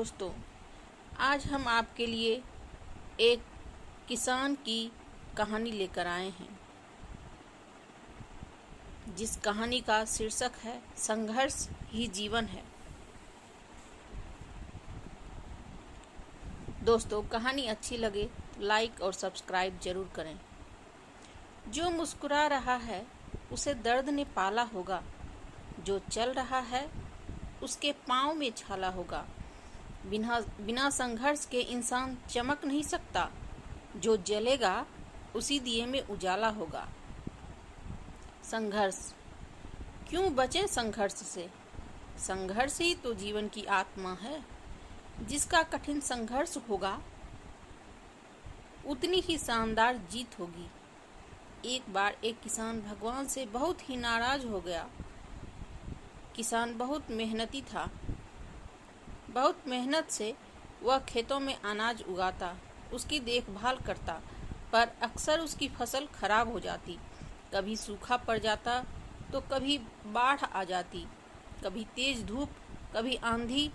दोस्तों, आज हम आपके लिए एक किसान की कहानी लेकर आए हैं, जिस कहानी का शीर्षक है संघर्ष ही जीवन है। दोस्तों, कहानी अच्छी लगे तो लाइक और सब्सक्राइब जरूर करें। जो मुस्कुरा रहा है उसे दर्द ने पाला होगा, जो चल रहा है उसके पाँव में छाला होगा। बिना संघर्ष के इंसान चमक नहीं सकता, जो जलेगा उसी दिए में उजाला होगा। संघर्ष क्यों बचें संघर्ष से? संघर्ष ही तो जीवन की आत्मा है। जिसका कठिन संघर्ष होगा उतनी ही शानदार जीत होगी। एक बार एक किसान भगवान से बहुत ही नाराज हो गया। किसान बहुत मेहनती था। बहुत मेहनत से वह खेतों में अनाज उगाता, उसकी देखभाल करता, पर अक्सर उसकी फसल खराब हो जाती। कभी सूखा पड़ जाता तो कभी बाढ़ आ जाती, कभी तेज धूप, कभी आंधी,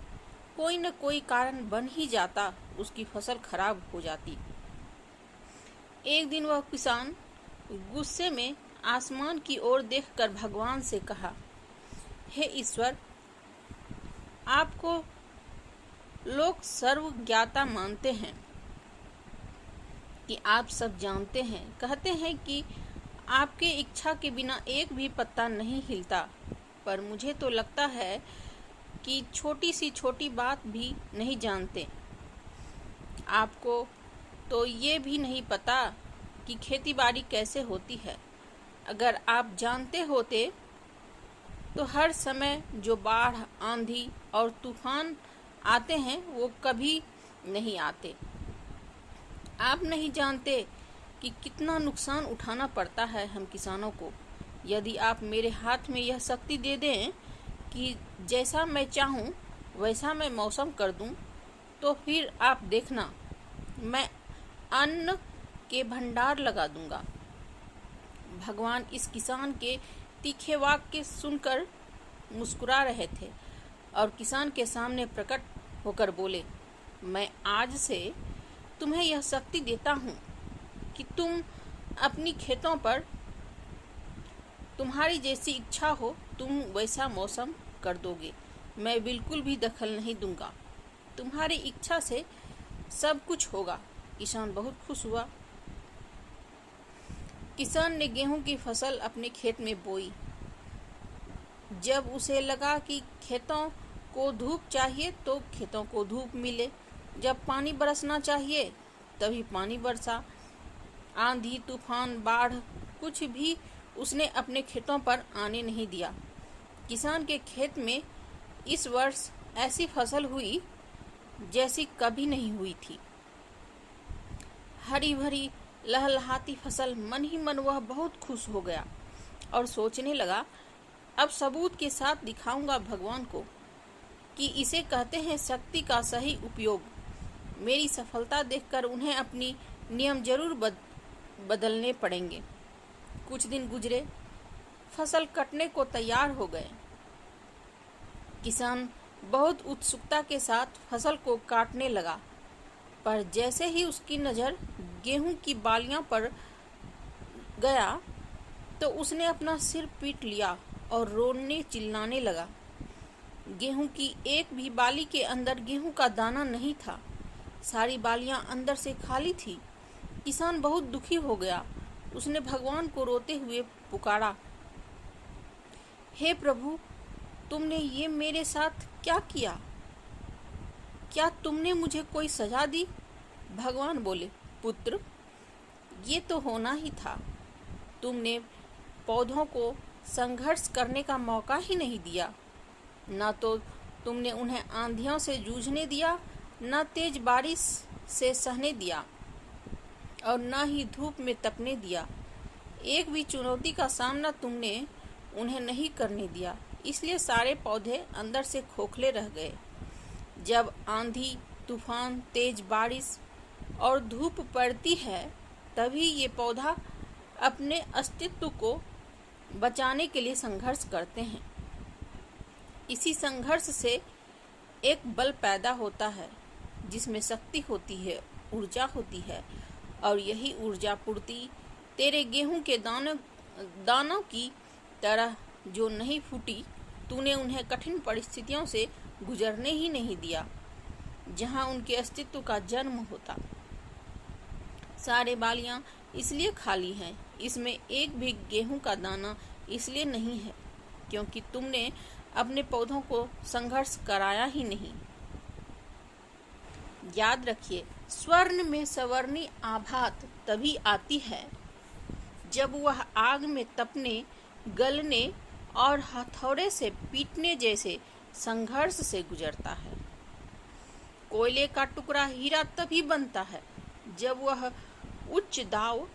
कोई न कोई कारण बन ही जाता, उसकी फसल खराब हो जाती। एक दिन वह किसान गुस्से में आसमान की ओर देखकर भगवान से कहा, हे ईश्वर, आपको लोग सर्वज्ञाता मानते हैं कि आप सब जानते हैं। कहते हैं कि आपके इच्छा के बिना एक भी पत्ता नहीं हिलता, पर मुझे तो लगता है कि छोटी सी छोटी बात भी नहीं जानते। आपको तो ये भी नहीं पता कि खेतीबाड़ी कैसे होती है। अगर आप जानते होते तो हर समय जो बाढ़, आंधी और तूफान आते हैं वो कभी नहीं आते। आप नहीं जानते कि कितना नुकसान उठाना पड़ता है हम किसानों को। यदि आप मेरे हाथ में यह शक्ति दे दें कि जैसा मैं चाहूँ वैसा मैं मौसम कर दूँ, तो फिर आप देखना, मैं अन्न के भंडार लगा दूंगा। भगवान इस किसान के तीखे वाक्य सुनकर मुस्कुरा रहे थे और किसान के सामने प्रकट होकर बोले, मैं आज से तुम्हें यह शक्ति देता हूँ कि तुम अपनी खेतों पर तुम्हारी जैसी इच्छा हो तुम वैसा मौसम कर दोगे। मैं बिल्कुल भी दखल नहीं दूंगा, तुम्हारी इच्छा से सब कुछ होगा। किसान बहुत खुश हुआ। किसान ने गेहूं की फसल अपने खेत में बोई। जब उसे लगा कि खेतों को धूप चाहिए तो खेतों को धूप मिले, जब पानी बरसना चाहिए तभी पानी बरसा। आंधी, तूफान, बाढ़ कुछ भी उसने अपने खेतों पर आने नहीं दिया। किसान के खेत में इस वर्ष ऐसी फसल हुई जैसी कभी नहीं हुई थी। हरी भरी लहलहाती फसल। मन ही मन वह बहुत खुश हो गया और सोचने लगा, अब सबूत के साथ दिखाऊंगा भगवान को कि इसे कहते हैं शक्ति का सही उपयोग। मेरी सफलता देखकर उन्हें अपनी नियम जरूर बदलने पड़ेंगे। कुछ दिन गुजरे, फसल कटने को तैयार हो गए। किसान बहुत उत्सुकता के साथ फसल को काटने लगा, पर जैसे ही उसकी नज़र गेहूं की बालियों पर गया तो उसने अपना सिर पीट लिया और रोने चिल्लाने लगा। गेहूं की एक भी बाली के अंदर गेहूं का दाना नहीं था। सारी बालियां अंदर से खाली थी। किसान बहुत दुखी हो गया। उसने भगवान को रोते हुए पुकारा, हे प्रभु, तुमने ये मेरे साथ क्या किया? क्या तुमने मुझे कोई सजा दी? भगवान बोले, पुत्र, ये तो होना ही था। तुमने पौधों को संघर्ष करने का मौका ही नहीं दिया। न तो तुमने उन्हें आंधियों से जूझने दिया, न तेज बारिश से सहने दिया, और न ही धूप में तपने दिया। एक भी चुनौती का सामना तुमने उन्हें नहीं करने दिया। इसलिए सारे पौधे अंदर से खोखले रह गए। जब आंधी, तूफान, तेज बारिश और धूप पड़ती है तभी ये पौधा अपने अस्तित्व को बचाने के लिए संघर्ष करते हैं। इसी संघर्ष से एक बल पैदा होता है जिसमें शक्ति होती है, ऊर्जा होती है, और यही ऊर्जा पूर्ति तेरे गेहूं के दानों की तरह जो नहीं फूटी, तूने उन्हें कठिन परिस्थितियों से गुजरने ही नहीं दिया जहां उनके अस्तित्व का जन्म होता। सारे बालियां इसलिए खाली हैं, इसमें एक भी गेहूं का दाना इसलिए नहीं है क्योंकि तुमने अपने पौधों को संघर्ष कराया ही नहीं। याद रखिए, स्वर्ण में सवर्णी आभात तभी आती है जब वह आग में तपने, गलने और हथौड़े से पीटने जैसे संघर्ष से गुजरता है। कोयले का टुकड़ा हीरा तभी बनता है जब वह उच्च दाव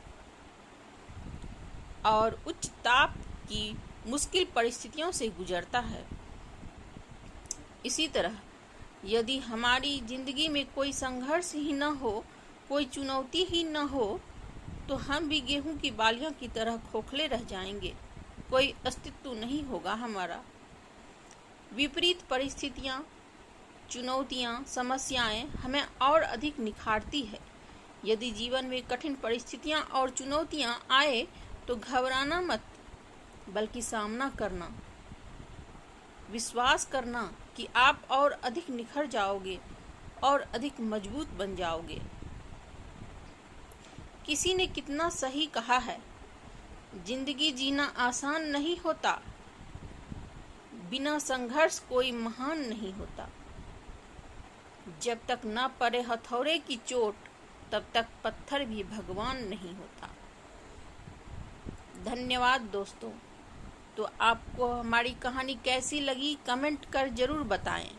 और उच्च ताप की मुश्किल परिस्थितियों से गुजरता है। इसी तरह यदि हमारी जिंदगी में कोई संघर्ष ही न हो, कोई चुनौती ही न हो, तो हम भी गेहूं की बालियों की तरह खोखले रह जाएंगे। कोई अस्तित्व नहीं होगा हमारा। विपरीत परिस्थितियां, चुनौतियां, समस्याएं हमें और अधिक निखारती है। यदि जीवन में कठिन परिस्थितियां और चुनौतियां आए तो घबराना मत, बल्कि सामना करना, विश्वास करना कि आप और अधिक निखर जाओगे और अधिक मजबूत बन जाओगे। किसी ने कितना सही कहा है, जिंदगी जीना आसान नहीं होता, बिना संघर्ष कोई महान नहीं होता। जब तक न पड़े हथौड़े की चोट, तब तक पत्थर भी भगवान नहीं होता। धन्यवाद दोस्तों। तो आपको हमारी कहानी कैसी लगी, कमेंट कर जरूर बताएं।